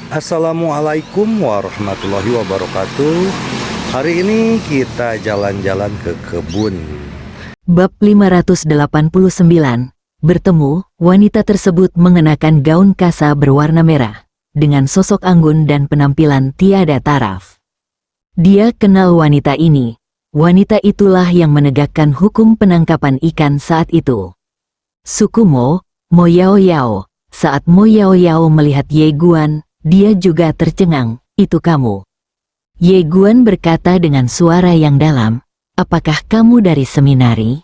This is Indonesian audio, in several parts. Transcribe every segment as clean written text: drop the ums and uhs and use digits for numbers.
Assalamualaikum warahmatullahi wabarakatuh. Hari ini kita jalan-jalan ke kebun. Bab 589. Bertemu, wanita tersebut mengenakan gaun kasa berwarna merah, dengan sosok anggun dan penampilan tiada taraf. Dia kenal wanita ini. Wanita itulah yang menegakkan hukum penangkapan ikan saat itu. Suku Mo Yao Yao. Saat Mo Yao Yao melihat Ye Guan, dia juga tercengang. Itu kamu? Ye Guan berkata dengan suara yang dalam, apakah kamu dari seminari?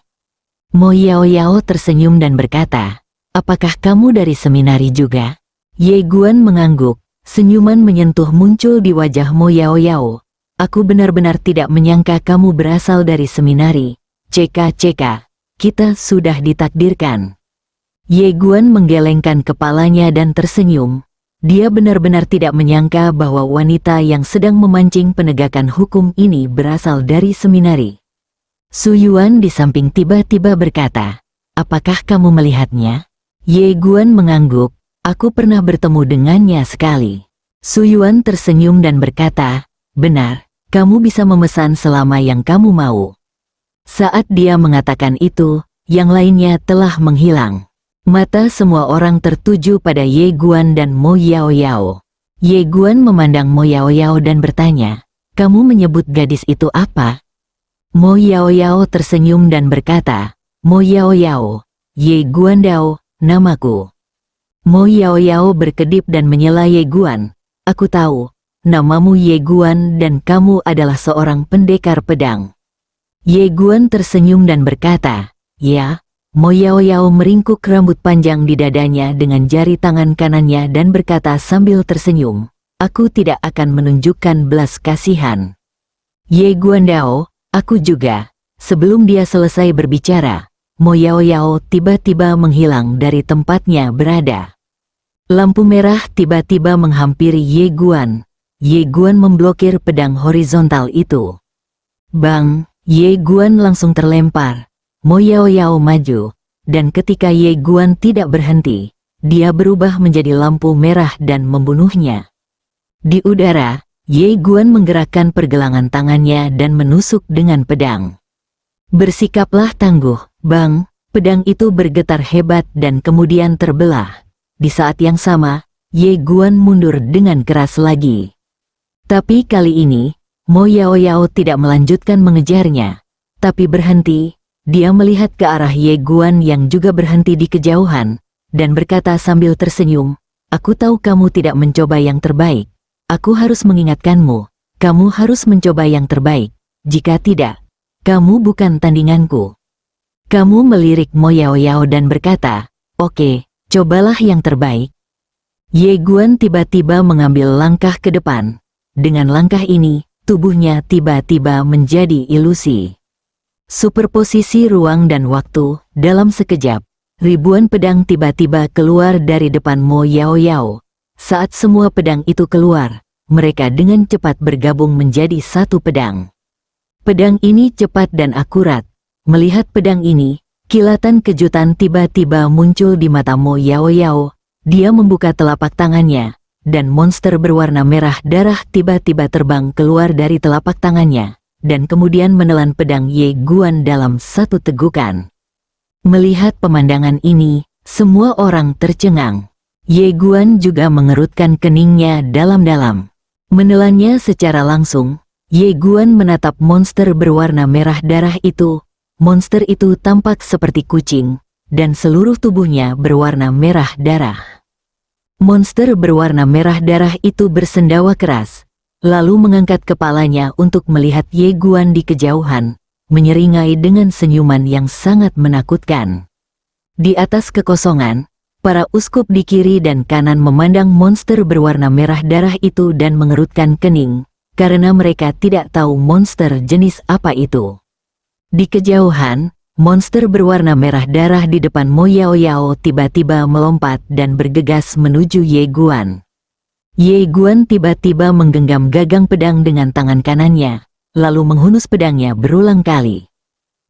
Mo Yao Yao tersenyum dan berkata, apakah kamu dari seminari juga? Ye Guan mengangguk, senyuman menyentuh muncul di wajah Mo Yao Yao. Aku benar-benar tidak menyangka kamu berasal dari seminari. Ceka, kita sudah ditakdirkan. Ye Guan menggelengkan kepalanya dan tersenyum. Dia benar-benar tidak menyangka bahwa wanita yang sedang memancing penegakan hukum ini berasal dari seminari. Su Yuan di samping tiba-tiba berkata, apakah kamu melihatnya? Ye Guan mengangguk, aku pernah bertemu dengannya sekali. Su Yuan tersenyum dan berkata, benar, kamu bisa memesan selama yang kamu mau. Saat dia mengatakan itu, yang lainnya telah menghilang. Mata semua orang tertuju pada Ye Guan dan Mo Yao Yao. Ye Guan memandang Mo Yao Yao dan bertanya, kamu menyebut gadis itu apa? Mo Yao Yao tersenyum dan berkata, Mo Yao Yao, Ye Guan Dao, namaku. Mo Yao Yao berkedip dan menyela Ye Guan, aku tahu, namamu Ye Guan dan kamu adalah seorang pendekar pedang. Ye Guan tersenyum dan berkata, ya. Mo Yao Yao meringkuk rambut panjang di dadanya dengan jari tangan kanannya dan berkata sambil tersenyum, aku tidak akan menunjukkan belas kasihan. Ye Guan Dao, aku juga. Sebelum dia selesai berbicara, Mo Yao Yao tiba-tiba menghilang dari tempatnya berada. Lampu merah tiba-tiba menghampiri Ye Guan. Ye Guan memblokir pedang horizontal itu. Bang, Ye Guan langsung terlempar. Mo Yao Yao maju, dan ketika Ye Guan tidak berhenti, dia berubah menjadi lampu merah dan membunuhnya. Di udara, Ye Guan menggerakkan pergelangan tangannya dan menusuk dengan pedang. Bersikaplah tangguh, Bang. Pedang itu bergetar hebat dan kemudian terbelah. Di saat yang sama, Ye Guan mundur dengan keras lagi. Tapi kali ini, Mo Yao Yao tidak melanjutkan mengejarnya, tapi berhenti. Dia melihat ke arah Ye Guan yang juga berhenti di kejauhan, dan berkata sambil tersenyum, aku tahu kamu tidak mencoba yang terbaik. Aku harus mengingatkanmu, kamu harus mencoba yang terbaik. Jika tidak, kamu bukan tandinganku. Kamu melirik Mo Yao Yao dan berkata, oke, cobalah yang terbaik. Ye Guan tiba-tiba mengambil langkah ke depan. Dengan langkah ini, tubuhnya tiba-tiba menjadi ilusi. Superposisi ruang dan waktu, dalam sekejap, ribuan pedang tiba-tiba keluar dari depan Mo Yao Yao. Saat semua pedang itu keluar, mereka dengan cepat bergabung menjadi satu pedang. Pedang ini cepat dan akurat. Melihat pedang ini, kilatan kejutan tiba-tiba muncul di mata Mo Yao Yao. Dia membuka telapak tangannya, dan monster berwarna merah darah tiba-tiba terbang keluar dari telapak tangannya, dan kemudian menelan pedang Ye Guan dalam satu tegukan. Melihat pemandangan ini, semua orang tercengang. Ye Guan juga mengerutkan keningnya dalam-dalam. Menelannya secara langsung, Ye Guan menatap monster berwarna merah darah itu. Monster itu tampak seperti kucing, dan seluruh tubuhnya berwarna merah darah. Monster berwarna merah darah itu bersendawa keras, lalu mengangkat kepalanya untuk melihat Ye Guan di kejauhan, menyeringai dengan senyuman yang sangat menakutkan. Di atas kekosongan, para uskup di kiri dan kanan memandang monster berwarna merah darah itu dan mengerutkan kening, karena mereka tidak tahu monster jenis apa itu. Di kejauhan, monster berwarna merah darah di depan Mo Yao Yao tiba-tiba melompat dan bergegas menuju Ye Guan. Ye Guan tiba-tiba menggenggam gagang pedang dengan tangan kanannya, lalu menghunus pedangnya berulang kali.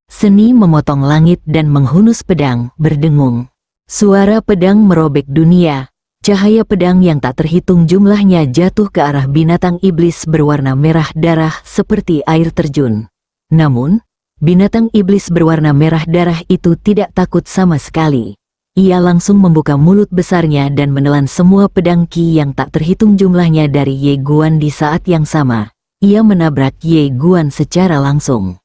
Seni memotong langit dan menghunus pedang berdengung. Suara pedang merobek dunia, Cahaya pedang yang tak terhitung jumlahnya jatuh ke arah binatang iblis berwarna merah darah seperti air terjun. Namun, binatang iblis berwarna merah darah itu tidak takut sama sekali. Ia langsung membuka mulut besarnya dan menelan semua pedang Qi yang tak terhitung jumlahnya dari Ye Guan di saat yang sama. Ia menabrak Ye Guan secara langsung.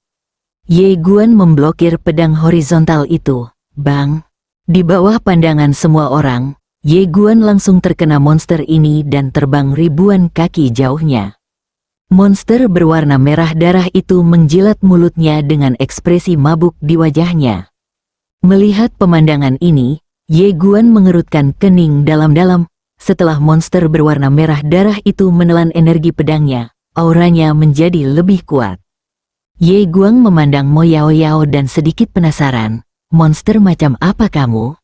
Ye Guan memblokir pedang horizontal itu. Bang! Di bawah pandangan semua orang, Ye Guan langsung terkena monster ini dan terbang ribuan kaki jauhnya. Monster berwarna merah darah itu menjilat mulutnya dengan ekspresi mabuk di wajahnya. Melihat pemandangan ini, Ye Guan mengerutkan kening dalam-dalam. Setelah monster berwarna merah darah itu menelan energi pedangnya, auranya menjadi lebih kuat. Ye Guan memandang Mo Yao Yao dan sedikit penasaran, monster macam apa kamu?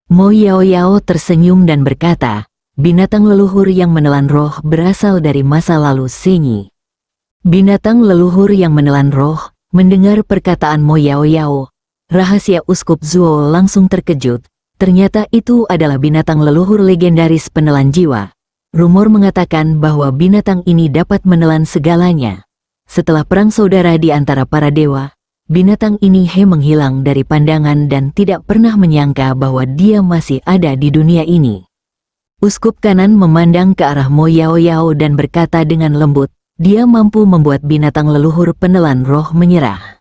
Mo Yao Yao tersenyum dan berkata, binatang leluhur yang menelan roh berasal dari masa lalu Senyi. Binatang leluhur yang menelan roh, mendengar perkataan Mo Yao Yao, rahasia uskup Zuo langsung terkejut. Ternyata itu adalah binatang leluhur legendaris penelan jiwa. Rumor mengatakan bahwa binatang ini dapat menelan segalanya. Setelah perang saudara di antara para dewa, binatang ini menghilang dari pandangan dan tidak pernah menyangka bahwa dia masih ada di dunia ini. Uskup kanan memandang ke arah Mo Yao Yao dan berkata dengan lembut, dia mampu membuat binatang leluhur penelan roh menyerah.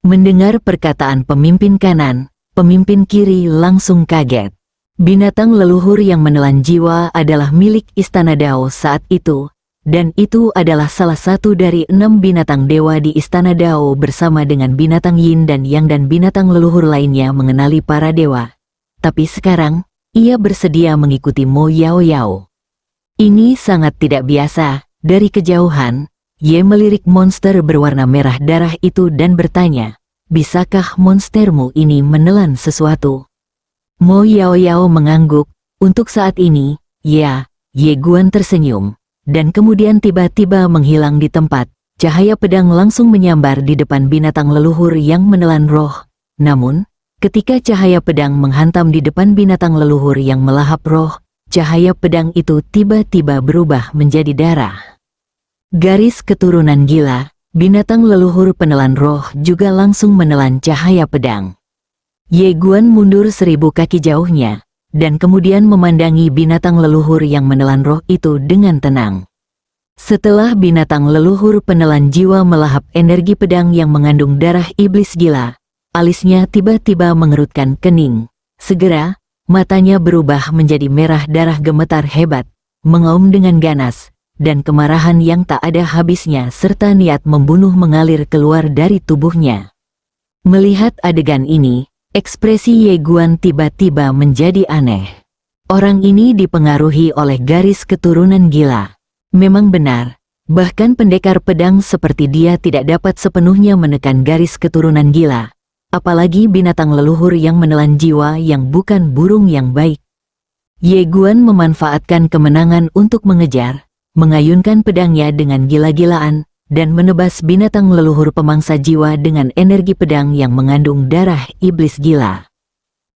Mendengar perkataan pemimpin kanan, pemimpin kiri langsung kaget. Binatang leluhur yang menelan jiwa adalah milik Istana Dao saat itu, dan itu adalah salah satu dari 6 binatang dewa di Istana Dao bersama dengan binatang Yin dan Yang dan binatang leluhur lainnya mengenali para dewa. Tapi sekarang, ia bersedia mengikuti Mo Yao Yao. Ini sangat tidak biasa. Dari kejauhan, Ye melirik monster berwarna merah darah itu dan bertanya, bisakah monstermu ini menelan sesuatu? Mo Yao Yao mengangguk, untuk saat ini, ya. Ye Guan tersenyum. Dan kemudian tiba-tiba menghilang di tempat, cahaya pedang langsung menyambar di depan binatang leluhur yang menelan roh. Namun, ketika cahaya pedang menghantam di depan binatang leluhur yang melahap roh, cahaya pedang itu tiba-tiba berubah menjadi darah. Garis keturunan gila, binatang leluhur penelan roh juga langsung menelan cahaya pedang. Ye Guan mundur 1000 kaki jauhnya, dan kemudian memandangi binatang leluhur yang menelan roh itu dengan tenang. Setelah binatang leluhur penelan jiwa melahap energi pedang yang mengandung darah iblis gila, alisnya tiba-tiba mengerutkan kening. Segera, matanya berubah menjadi merah darah gemetar hebat, mengaum dengan ganas, dan kemarahan yang tak ada habisnya serta niat membunuh mengalir keluar dari tubuhnya. Melihat adegan ini, ekspresi Ye Guan tiba-tiba menjadi aneh. Orang ini dipengaruhi oleh garis keturunan gila. Memang benar, bahkan pendekar pedang seperti dia tidak dapat sepenuhnya menekan garis keturunan gila. Apalagi binatang leluhur yang menelan jiwa yang bukan burung yang baik. Ye Guan memanfaatkan kemenangan untuk mengejar, mengayunkan pedangnya dengan gila-gilaan, dan menebas binatang leluhur pemangsa jiwa dengan energi pedang yang mengandung darah iblis gila.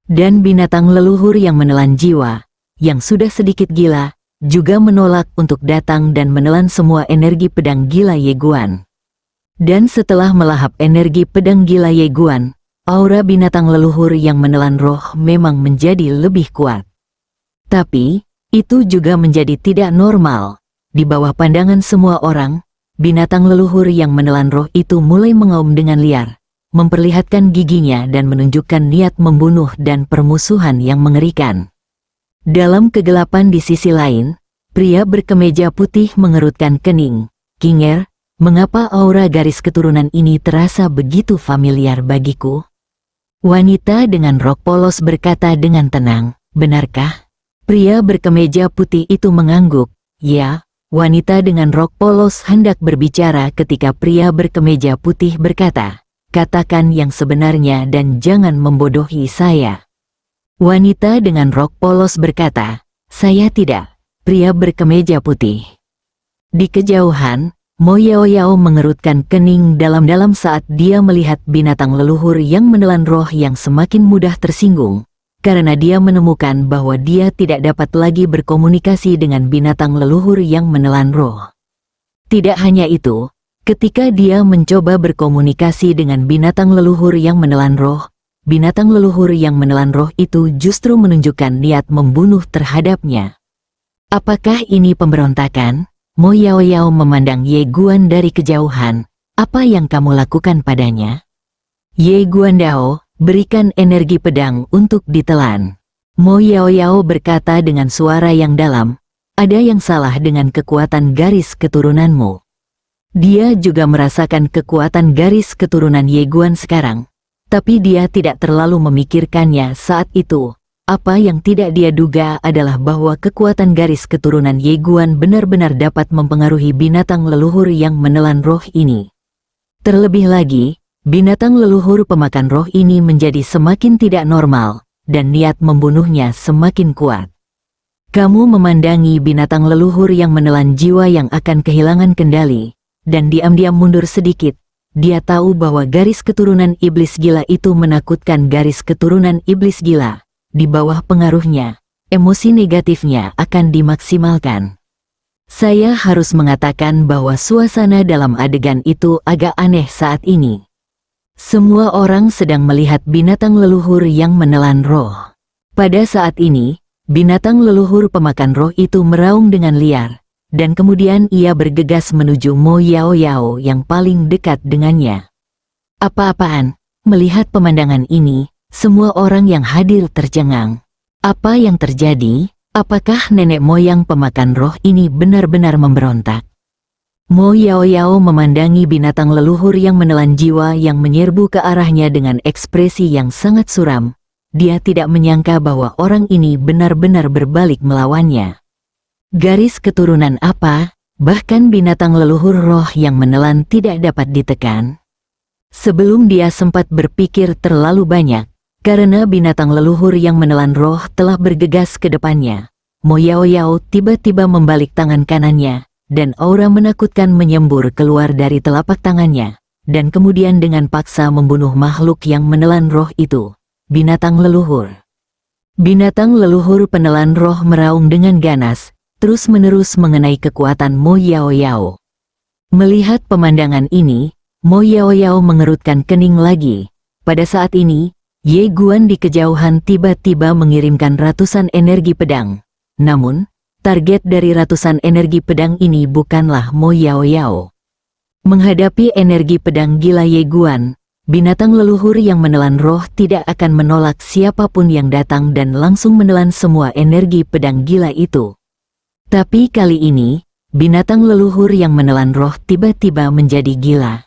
Dan binatang leluhur yang menelan jiwa, yang sudah sedikit gila, juga menolak untuk datang dan menelan semua energi pedang gila Ye Guan. Dan setelah melahap energi pedang gila Ye Guan, aura binatang leluhur yang menelan roh memang menjadi lebih kuat. Tapi, itu juga menjadi tidak normal. Di bawah pandangan semua orang, binatang leluhur yang menelan roh itu mulai mengaum dengan liar, memperlihatkan giginya dan menunjukkan niat membunuh dan permusuhan yang mengerikan. Dalam kegelapan di sisi lain, pria berkemeja putih mengerutkan kening. Kinger, mengapa aura garis keturunan ini terasa begitu familiar bagiku? Wanita dengan rok polos berkata dengan tenang, benarkah? Pria berkemeja putih itu mengangguk, ya. Wanita dengan rok polos hendak berbicara ketika pria berkemeja putih berkata, katakan yang sebenarnya dan jangan membodohi saya. Wanita dengan rok polos berkata, saya tidak. Pria berkemeja putih. Di kejauhan, Mo Yao Yao mengerutkan kening dalam-dalam saat dia melihat binatang leluhur yang menelan roh yang semakin mudah tersinggung. karena dia menemukan bahwa dia tidak dapat lagi berkomunikasi dengan binatang leluhur yang menelan roh. Tidak hanya itu, ketika dia mencoba berkomunikasi dengan binatang leluhur yang menelan roh, binatang leluhur yang menelan roh itu justru menunjukkan niat membunuh terhadapnya. Apakah ini pemberontakan? Mo Yao Yao memandang Ye Guan dari kejauhan. Apa yang kamu lakukan padanya? Ye Guandao, berikan energi pedang untuk ditelan. Mo Yao Yao berkata dengan suara yang dalam, ada yang salah dengan kekuatan garis keturunanmu. Dia juga merasakan kekuatan garis keturunan Ye Guan sekarang, tapi dia tidak terlalu memikirkannya saat itu. Apa yang tidak dia duga adalah bahwa kekuatan garis keturunan Ye Guan benar-benar dapat mempengaruhi binatang leluhur yang menelan roh ini. Terlebih lagi, binatang leluhur pemakan roh ini menjadi semakin tidak normal, dan niat membunuhnya semakin kuat. Kamu memandangi binatang leluhur yang menelan jiwa yang akan kehilangan kendali, dan diam-diam mundur sedikit. Dia tahu bahwa garis keturunan iblis gila itu menakutkan garis keturunan iblis gila. Di bawah pengaruhnya, emosi negatifnya akan dimaksimalkan. Saya harus mengatakan bahwa suasana dalam adegan itu agak aneh saat ini. Semua orang sedang melihat binatang leluhur yang menelan roh. Pada saat ini, binatang leluhur pemakan roh itu meraung dengan liar, dan kemudian ia bergegas menuju Mo Yao Yao yang paling dekat dengannya. Apa-apaan, melihat pemandangan ini, semua orang yang hadir tercengang. Apa yang terjadi? Apakah nenek moyang pemakan roh ini benar-benar memberontak? Mo Yao Yao memandangi binatang leluhur yang menelan jiwa yang menyerbu ke arahnya dengan ekspresi yang sangat suram. Dia tidak menyangka bahwa orang ini benar-benar berbalik melawannya. Garis keturunan apa? Bahkan binatang leluhur roh yang menelan tidak dapat ditekan. Sebelum dia sempat berpikir terlalu banyak, karena binatang leluhur yang menelan roh telah bergegas ke depannya, Mo Yao Yao tiba-tiba membalik tangan kanannya, dan aura menakutkan menyembur keluar dari telapak tangannya, dan kemudian dengan paksa membunuh makhluk yang menelan roh itu, binatang leluhur. Binatang leluhur penelan roh meraung dengan ganas, terus-menerus mengenai kekuatan Mo Yao Yao. Melihat pemandangan ini, Mo Yao Yao mengerutkan kening lagi. Pada saat ini, Ye Guan di kejauhan tiba-tiba mengirimkan ratusan energi pedang. Namun, target dari ratusan energi pedang ini bukanlah Mo Yao Yao. Menghadapi energi pedang gila Ye Guan, binatang leluhur yang menelan roh tidak akan menolak siapapun yang datang dan langsung menelan semua energi pedang gila itu. Tapi kali ini, binatang leluhur yang menelan roh tiba-tiba menjadi gila.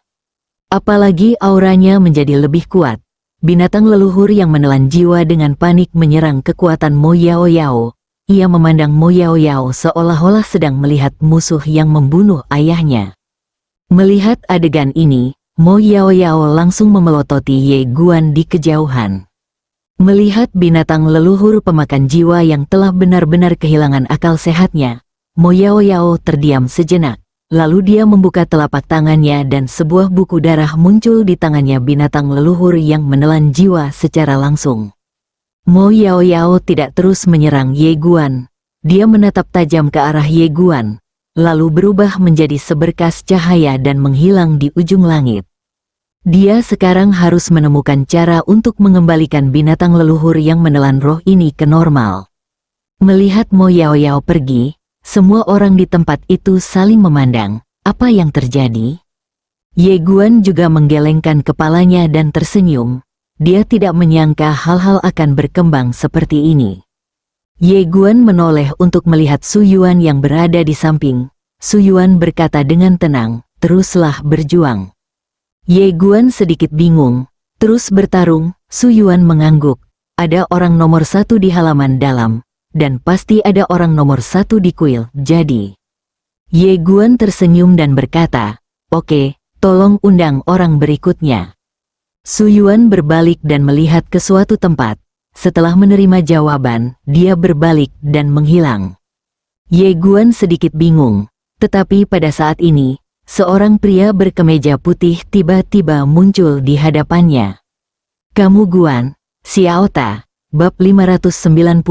Apalagi auranya menjadi lebih kuat. Binatang leluhur yang menelan jiwa dengan panik menyerang kekuatan Mo Yao Yao. Ia memandang Mo Yao Yao seolah-olah sedang melihat musuh yang membunuh ayahnya. Melihat adegan ini, Mo Yao Yao langsung memelototi Ye Guan di kejauhan. Melihat binatang leluhur pemakan jiwa yang telah benar-benar kehilangan akal sehatnya, Mo Yao Yao terdiam sejenak. Lalu dia membuka telapak tangannya dan sebuah buku darah muncul di tangannya binatang leluhur yang menelan jiwa secara langsung. Mo Yao Yao tidak terus menyerang Ye Guan. Dia menatap tajam ke arah Ye Guan, lalu berubah menjadi seberkas cahaya dan menghilang di ujung langit. Dia sekarang harus menemukan cara untuk mengembalikan binatang leluhur yang menelan roh ini ke normal. Melihat Mo Yao Yao pergi, semua orang di tempat itu saling memandang. Apa yang terjadi? Ye Guan juga menggelengkan kepalanya dan tersenyum. Dia tidak menyangka hal-hal akan berkembang seperti ini. Ye Guan menoleh untuk melihat Su Yuan yang berada di samping. Su Yuan berkata dengan tenang, teruslah berjuang. Ye Guan sedikit bingung. Terus bertarung, Su Yuan mengangguk. Ada orang nomor 1 di halaman dalam. Dan pasti ada orang nomor 1 di kuil, jadi. Ye Guan tersenyum dan berkata, oke, tolong undang orang berikutnya. Su Yuan berbalik dan melihat ke suatu tempat. Setelah menerima jawaban, dia berbalik dan menghilang. Ye Guan sedikit bingung, tetapi pada saat ini, seorang pria berkemeja putih tiba-tiba muncul di hadapannya. Kamu Guan, Xiao Ta. Bab 590.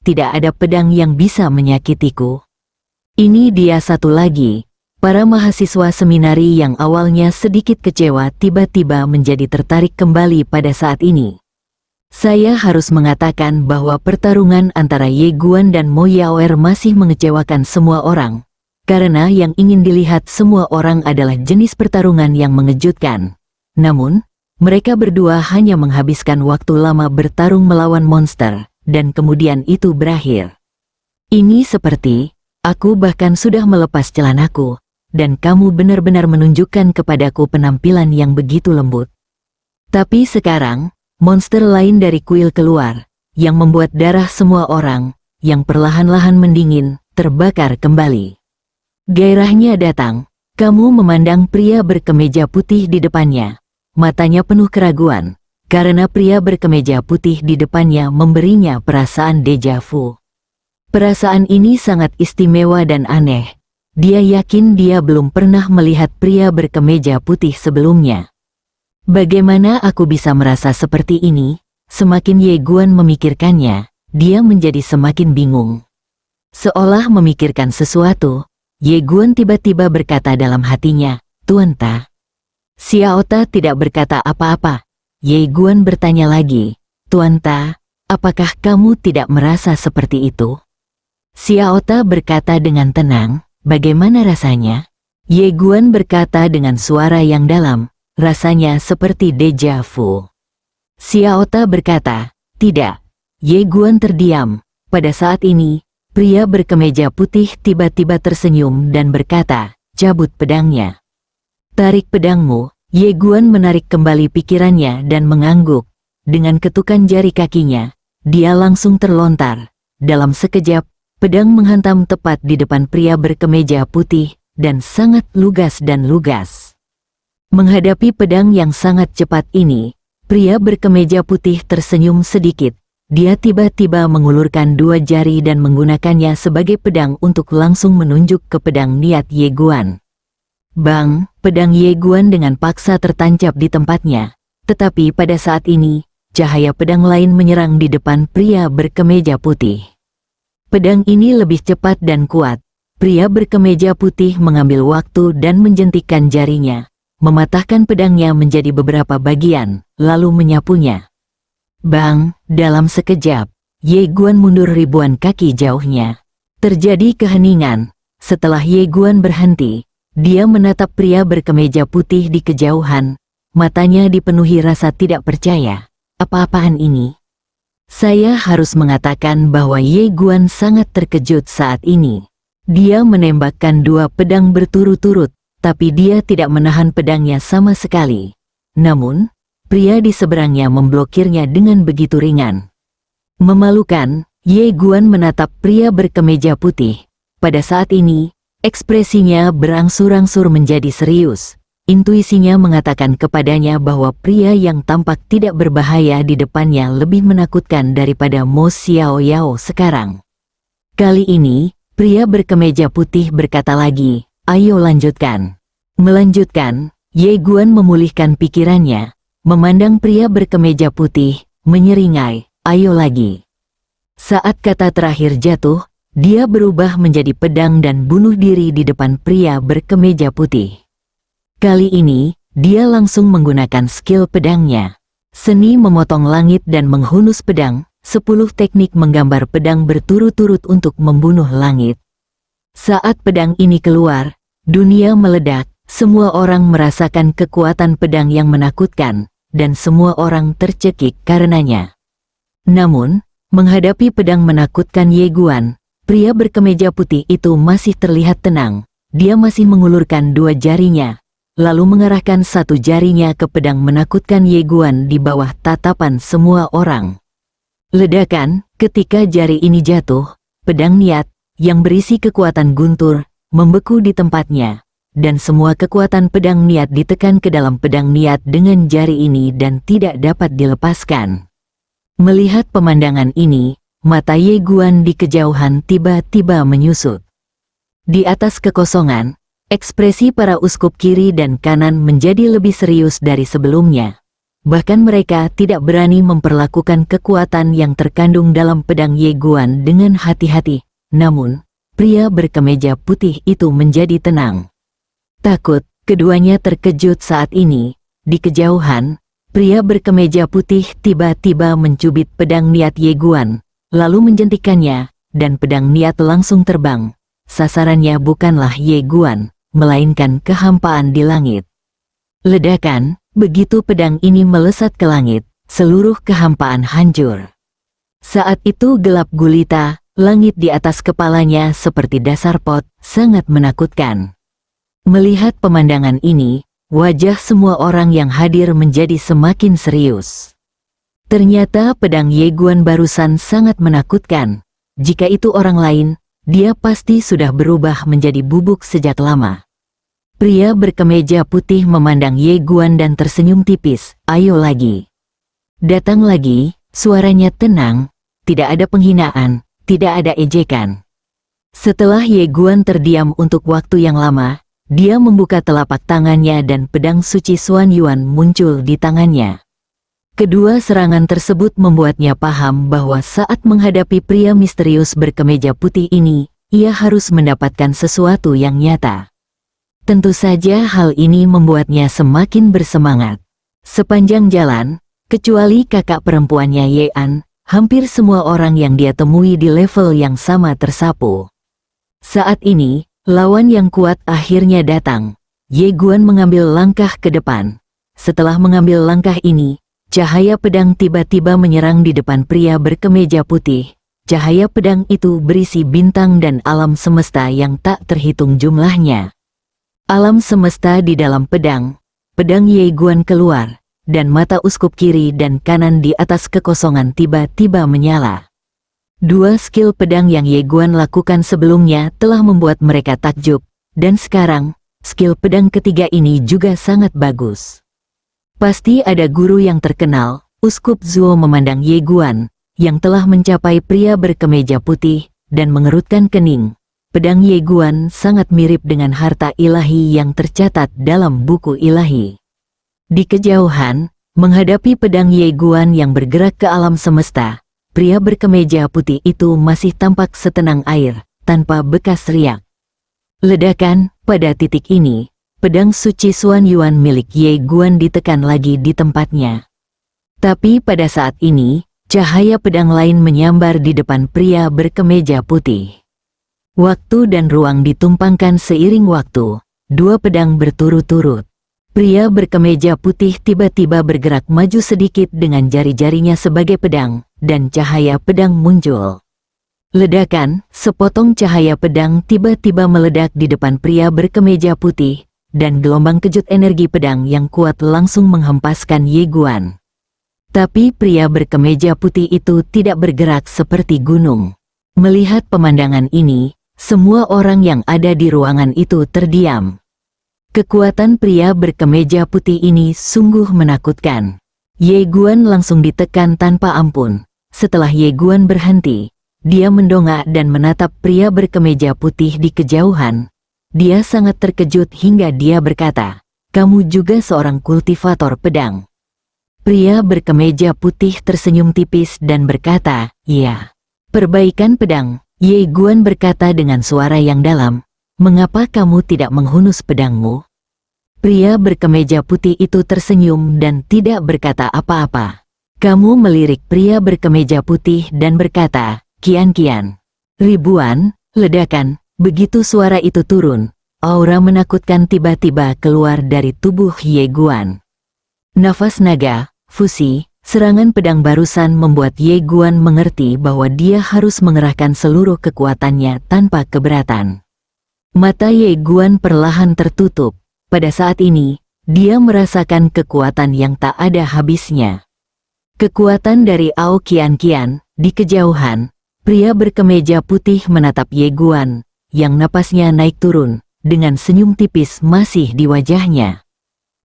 Tidak ada pedang yang bisa menyakitiku. Ini dia satu lagi. Para mahasiswa seminari yang awalnya sedikit kecewa tiba-tiba menjadi tertarik kembali pada saat ini. Saya harus mengatakan bahwa pertarungan antara Ye Guan dan Mo Yaoer masih mengecewakan semua orang, karena yang ingin dilihat semua orang adalah jenis pertarungan yang mengejutkan. Namun, mereka berdua hanya menghabiskan waktu lama bertarung melawan monster, dan kemudian itu berakhir. Ini seperti, aku bahkan sudah melepas celanaku, dan kamu benar-benar menunjukkan kepadaku penampilan yang begitu lembut. Tapi sekarang, monster lain dari kuil keluar, yang membuat darah semua orang, yang perlahan-lahan mendingin, terbakar kembali. Gairahnya datang, kamu memandang pria berkemeja putih di depannya. Matanya penuh keraguan, karena pria berkemeja putih di depannya memberinya perasaan deja vu. Perasaan ini sangat istimewa dan aneh. Dia yakin dia belum pernah melihat pria berkemeja putih sebelumnya. Bagaimana aku bisa merasa seperti ini? Semakin Ye Guan memikirkannya, dia menjadi semakin bingung. Seolah memikirkan sesuatu, Ye Guan tiba-tiba berkata dalam hatinya, "Tuan Ta." Xiao Ta tidak berkata apa-apa. Ye Guan bertanya lagi, "Tuan Ta, apakah kamu tidak merasa seperti itu?" Xiao Ta berkata dengan tenang, "Bagaimana rasanya?" Ye Guan berkata dengan suara yang dalam, "Rasanya seperti deja vu." Xiao Ta berkata, "Tidak." Ye Guan terdiam. Pada saat ini, pria berkemeja putih tiba-tiba tersenyum dan berkata, "Cabut pedangnya." "Tarik pedangmu." Ye Guan menarik kembali pikirannya dan mengangguk. Dengan ketukan jari kakinya, dia langsung terlontar. Dalam sekejap, pedang menghantam tepat di depan pria berkemeja putih, dan sangat lugas dan lugas. Menghadapi pedang yang sangat cepat ini, pria berkemeja putih tersenyum sedikit. Dia tiba-tiba mengulurkan dua jari dan menggunakannya sebagai pedang untuk langsung menunjuk ke pedang niat Ye Guan. Bang, pedang Ye Guan dengan paksa tertancap di tempatnya. Tetapi pada saat ini, cahaya pedang lain menyerang di depan pria berkemeja putih. Pedang ini lebih cepat dan kuat. Pria berkemeja putih mengambil waktu dan menjentikkan jarinya, mematahkan pedangnya menjadi beberapa bagian, lalu menyapunya. Bang, dalam sekejap, Ye Guan mundur ribuan kaki jauhnya. Terjadi keheningan. Setelah Ye Guan berhenti, dia menatap pria berkemeja putih di kejauhan. Matanya dipenuhi rasa tidak percaya. Apa-apaan ini? Saya harus mengatakan bahwa Ye Guan sangat terkejut saat ini. Dia menembakkan dua pedang berturut-turut, tapi dia tidak menahan pedangnya sama sekali. Namun, pria di seberangnya memblokirnya dengan begitu ringan. Memalukan, Ye Guan menatap pria berkemeja putih. Pada saat ini, ekspresinya berangsur-angsur menjadi serius. Intuisinya mengatakan kepadanya bahwa pria yang tampak tidak berbahaya di depannya lebih menakutkan daripada Mo Xiao Yao sekarang. Kali ini, pria berkemeja putih berkata lagi, "Ayo lanjutkan." Melanjutkan, Ye Guan memulihkan pikirannya, memandang pria berkemeja putih, menyeringai, "Ayo lagi." Saat kata terakhir jatuh, dia berubah menjadi pedang dan bunuh diri di depan pria berkemeja putih. Kali ini, dia langsung menggunakan skill pedangnya. Seni memotong langit dan menghunus pedang, 10 teknik menggambar pedang berturut-turut untuk membunuh langit. Saat pedang ini keluar, dunia meledak, semua orang merasakan kekuatan pedang yang menakutkan, dan semua orang tercekik karenanya. Namun, menghadapi pedang menakutkan Ye Guan, pria berkemeja putih itu masih terlihat tenang. Dia masih mengulurkan dua jarinya, lalu mengarahkan satu jarinya ke pedang menakutkan Ye Guan di bawah tatapan semua orang. Ledakan, ketika jari ini jatuh, pedang niat, yang berisi kekuatan guntur, membeku di tempatnya, dan semua kekuatan pedang niat ditekan ke dalam pedang niat dengan jari ini dan tidak dapat dilepaskan. Melihat pemandangan ini, mata Ye Guan di kejauhan tiba-tiba menyusut. Di atas kekosongan, ekspresi para uskup kiri dan kanan menjadi lebih serius dari sebelumnya. Bahkan mereka tidak berani memperlakukan kekuatan yang terkandung dalam pedang Ye Guan dengan hati-hati. Namun, pria berkemeja putih itu menjadi tenang. Takut, keduanya terkejut saat ini. Di kejauhan, pria berkemeja putih tiba-tiba mencubit pedang niat Ye Guan, lalu menjentikannya, dan pedang niat langsung terbang. Sasarannya bukanlah Ye Guan, melainkan kehampaan di langit. Ledakan, begitu pedang ini melesat ke langit, seluruh kehampaan hancur. Saat itu gelap gulita, langit di atas kepalanya seperti dasar pot, sangat menakutkan. Melihat pemandangan ini, wajah semua orang yang hadir menjadi semakin serius. Ternyata pedang Ye Guan barusan sangat menakutkan. Jika itu orang lain, dia pasti sudah berubah menjadi bubuk sejak lama. Pria berkemeja putih memandang Ye Guan dan tersenyum tipis. Ayo lagi. Datang lagi, suaranya tenang, tidak ada penghinaan, tidak ada ejekan. Setelah Ye Guan terdiam untuk waktu yang lama, dia membuka telapak tangannya dan pedang suci Xuan Yuan muncul di tangannya. Kedua serangan tersebut membuatnya paham bahwa saat menghadapi pria misterius berkemeja putih ini, ia harus mendapatkan sesuatu yang nyata. Tentu saja hal ini membuatnya semakin bersemangat. Sepanjang jalan, kecuali kakak perempuannya Ye An, hampir semua orang yang dia temui di level yang sama tersapu. Saat ini, lawan yang kuat akhirnya datang. Ye Guan mengambil langkah ke depan. Setelah mengambil langkah ini, cahaya pedang tiba-tiba menyerang di depan pria berkemeja putih. Cahaya pedang itu berisi bintang dan alam semesta yang tak terhitung jumlahnya. Alam semesta di dalam pedang Ye Guan keluar, dan mata uskup kiri dan kanan di atas kekosongan tiba-tiba menyala. Dua skill pedang yang Ye Guan lakukan sebelumnya telah membuat mereka takjub, dan sekarang, skill pedang ketiga ini juga sangat bagus. Pasti ada guru yang terkenal. Uskup Zuo memandang Ye Guan, yang telah mencapai pria berkemeja putih, dan mengerutkan kening. Pedang Ye Guan sangat mirip dengan harta ilahi yang tercatat dalam buku ilahi. Di kejauhan, menghadapi pedang Ye Guan yang bergerak ke alam semesta, pria berkemeja putih itu masih tampak setenang air, tanpa bekas riak. Ledakan, pada titik ini, pedang suci Xuan Yuan milik Ye Guan ditekan lagi di tempatnya. Tapi pada saat ini, cahaya pedang lain menyambar di depan pria berkemeja putih. Waktu dan ruang ditumpangkan seiring waktu, dua pedang berturut-turut. Pria berkemeja putih tiba-tiba bergerak maju sedikit dengan jari-jarinya sebagai pedang, dan cahaya pedang muncul. Ledakan, sepotong cahaya pedang tiba-tiba meledak di depan pria berkemeja putih, dan gelombang kejut energi pedang yang kuat langsung menghempaskan Ye Guan. Tapi pria berkemeja putih itu tidak bergerak seperti gunung. Melihat pemandangan ini, semua orang yang ada di ruangan itu terdiam. Kekuatan pria berkemeja putih ini sungguh menakutkan. Ye Guan langsung ditekan tanpa ampun. Setelah Ye Guan berhenti, dia mendongak dan menatap pria berkemeja putih di kejauhan. Dia sangat terkejut hingga dia berkata, "Kamu juga seorang kultivator pedang?" Pria berkemeja putih tersenyum tipis dan berkata, "Iya." Perbaikan pedang. Ye Guan berkata dengan suara yang dalam, "Mengapa kamu tidak menghunus pedangmu?" Pria berkemeja putih itu tersenyum dan tidak berkata apa-apa. Kamu melirik pria berkemeja putih dan berkata, "Kian-kian." Ribuan, ledakan, begitu suara itu turun, aura menakutkan tiba-tiba keluar dari tubuh Ye Guan. Nafas naga, fusi, serangan pedang barusan membuat Ye Guan mengerti bahwa dia harus mengerahkan seluruh kekuatannya tanpa keberatan. Mata Ye Guan perlahan tertutup. Pada saat ini, dia merasakan kekuatan yang tak ada habisnya. Kekuatan dari Ao Kian-kian. Di kejauhan, pria berkemeja putih menatap Ye Guan, yang napasnya naik turun, dengan senyum tipis masih di wajahnya.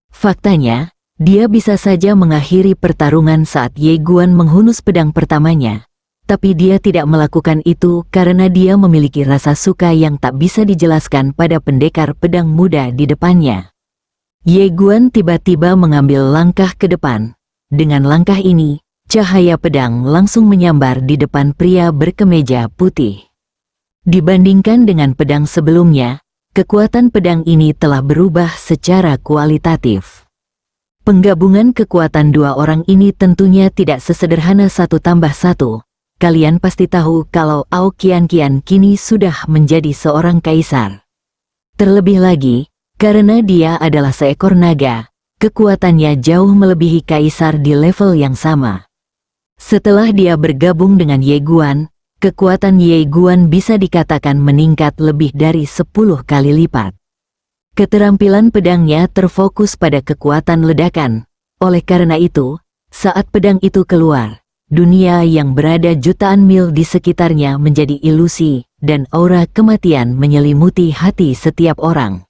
Faktanya, dia bisa saja mengakhiri pertarungan saat Ye Guan menghunus pedang pertamanya. Tapi dia tidak melakukan itu karena dia memiliki rasa suka yang tak bisa dijelaskan pada pendekar pedang muda di depannya. Ye Guan tiba-tiba mengambil langkah ke depan. Dengan langkah ini, cahaya pedang langsung menyambar di depan pria berkemeja putih. Dibandingkan dengan pedang sebelumnya, kekuatan pedang ini telah berubah secara kualitatif. Penggabungan kekuatan dua orang ini tentunya tidak sesederhana 1+1. Kalian pasti tahu kalau Ao Qianqian kini sudah menjadi seorang kaisar. Terlebih lagi, karena dia adalah seekor naga, kekuatannya jauh melebihi kaisar di level yang sama. Setelah dia bergabung dengan Ye Guan, kekuatan Ye Guan bisa dikatakan meningkat lebih dari 10 kali lipat. Keterampilan pedangnya terfokus pada kekuatan ledakan. Oleh karena itu, saat pedang itu keluar, dunia yang berada jutaan mil di sekitarnya menjadi ilusi, dan aura kematian menyelimuti hati setiap orang.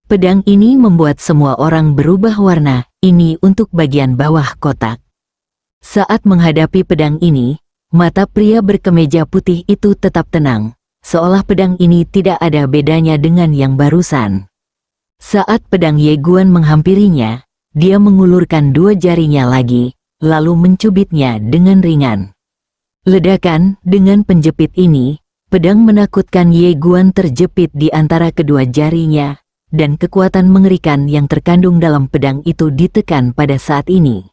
Pedang ini membuat semua orang berubah warna, ini untuk bagian bawah kotak. Saat menghadapi pedang ini, mata pria berkemeja putih itu tetap tenang, seolah pedang ini tidak ada bedanya dengan yang barusan. Saat pedang Ye Guan menghampirinya, dia mengulurkan dua jarinya lagi, lalu mencubitnya dengan ringan. Ledakan dengan penjepit ini, pedang menakutkan Ye Guan terjepit di antara kedua jarinya, dan kekuatan mengerikan yang terkandung dalam pedang itu ditekan pada saat ini.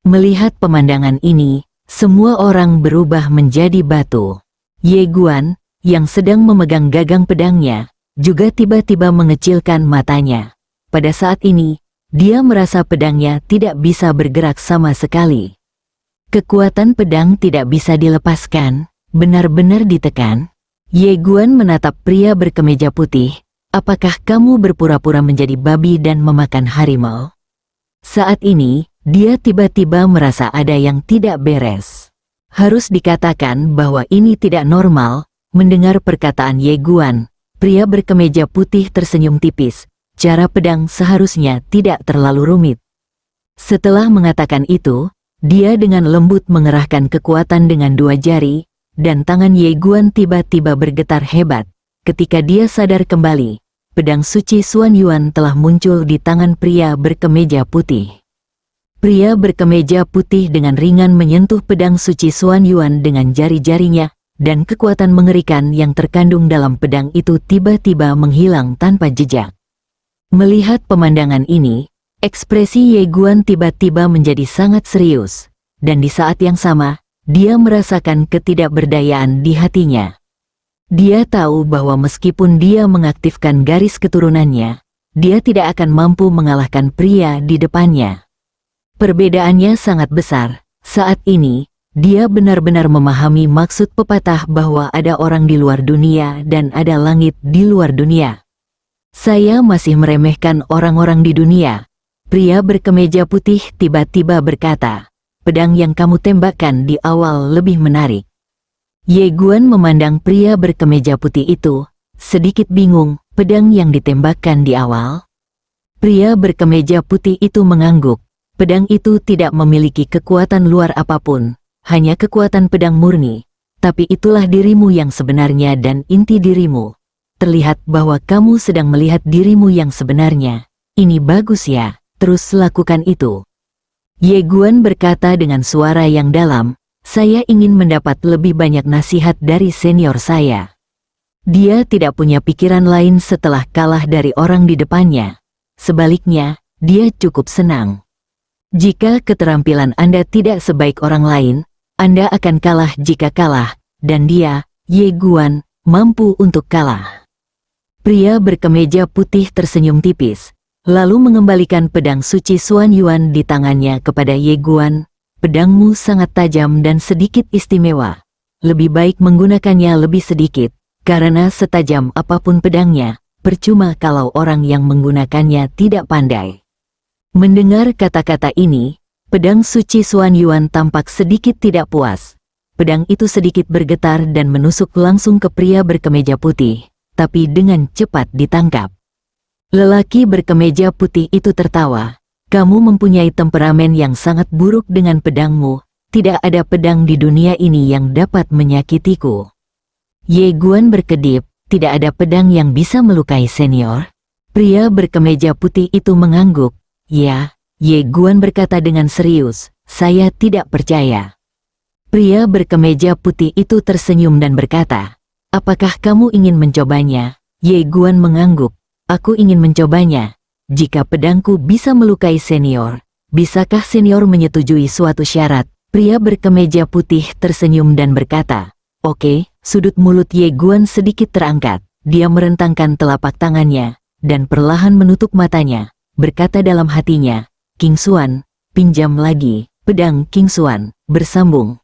Melihat pemandangan ini, semua orang berubah menjadi batu. Ye Guan, yang sedang memegang gagang pedangnya, juga tiba-tiba mengecilkan matanya. Pada saat ini, dia merasa pedangnya tidak bisa bergerak sama sekali. Kekuatan pedang tidak bisa dilepaskan, benar-benar ditekan. Ye Guan menatap pria berkemeja putih. Apakah kamu berpura-pura menjadi babi dan memakan harimau? Saat ini, dia tiba-tiba merasa ada yang tidak beres. Harus dikatakan bahwa ini tidak normal. Mendengar perkataan Ye Guan, pria berkemeja putih tersenyum tipis. Cara pedang seharusnya tidak terlalu rumit. Setelah mengatakan itu, dia dengan lembut mengerahkan kekuatan dengan dua jari, dan tangan Ye Guan tiba-tiba bergetar hebat. Ketika dia sadar kembali, pedang suci Xuan Yuan telah muncul di tangan pria berkemeja putih. Pria berkemeja putih dengan ringan menyentuh pedang suci Xuan Yuan dengan jari-jarinya, dan kekuatan mengerikan yang terkandung dalam pedang itu tiba-tiba menghilang tanpa jejak. Melihat pemandangan ini, ekspresi Ye Guan tiba-tiba menjadi sangat serius, dan di saat yang sama, dia merasakan ketidakberdayaan di hatinya. Dia tahu bahwa meskipun dia mengaktifkan garis keturunannya, dia tidak akan mampu mengalahkan pria di depannya. Perbedaannya sangat besar. Saat ini, dia benar-benar memahami maksud pepatah bahwa ada orang di luar dunia dan ada langit di luar dunia. Saya masih meremehkan orang-orang di dunia. Pria berkemeja putih tiba-tiba berkata, pedang yang kamu tembakkan di awal lebih menarik. Ye Guan memandang pria berkemeja putih itu, sedikit bingung, pedang yang ditembakkan di awal. Pria berkemeja putih itu mengangguk, pedang itu tidak memiliki kekuatan luar apapun, hanya kekuatan pedang murni. Tapi itulah dirimu yang sebenarnya dan inti dirimu. Terlihat bahwa kamu sedang melihat dirimu yang sebenarnya. Ini bagus ya, terus lakukan itu. Ye Guan berkata dengan suara yang dalam, saya ingin mendapat lebih banyak nasihat dari senior saya. Dia tidak punya pikiran lain setelah kalah dari orang di depannya. Sebaliknya, dia cukup senang. Jika keterampilan Anda tidak sebaik orang lain, Anda akan kalah jika kalah, dan dia, Ye Guan, mampu untuk kalah. Pria berkemeja putih tersenyum tipis, lalu mengembalikan pedang suci Xuan Yuan di tangannya kepada Ye Guan. Pedangmu sangat tajam dan sedikit istimewa. Lebih baik menggunakannya lebih sedikit, karena setajam apapun pedangnya, percuma kalau orang yang menggunakannya tidak pandai. Mendengar kata-kata ini, pedang suci Xuan Yuan tampak sedikit tidak puas. Pedang itu sedikit bergetar dan menusuk langsung ke pria berkemeja putih, tapi dengan cepat ditangkap. Lelaki berkemeja putih itu tertawa. Kamu mempunyai temperamen yang sangat buruk dengan pedangmu. Tidak ada pedang di dunia ini yang dapat menyakitiku. Ye Guan berkedip, tidak ada pedang yang bisa melukai senior. Pria berkemeja putih itu mengangguk. Ya, Ye Guan berkata dengan serius, saya tidak percaya. Pria berkemeja putih itu tersenyum dan berkata, apakah kamu ingin mencobanya? Ye Guan mengangguk, aku ingin mencobanya. Jika pedangku bisa melukai senior, bisakah senior menyetujui suatu syarat? Pria berkemeja putih tersenyum dan berkata, oke. Sudut mulut Ye Guan sedikit terangkat. Dia merentangkan telapak tangannya, dan perlahan menutup matanya, berkata dalam hatinya, King Xuan, pinjam lagi. Pedang King Xuan bersambung.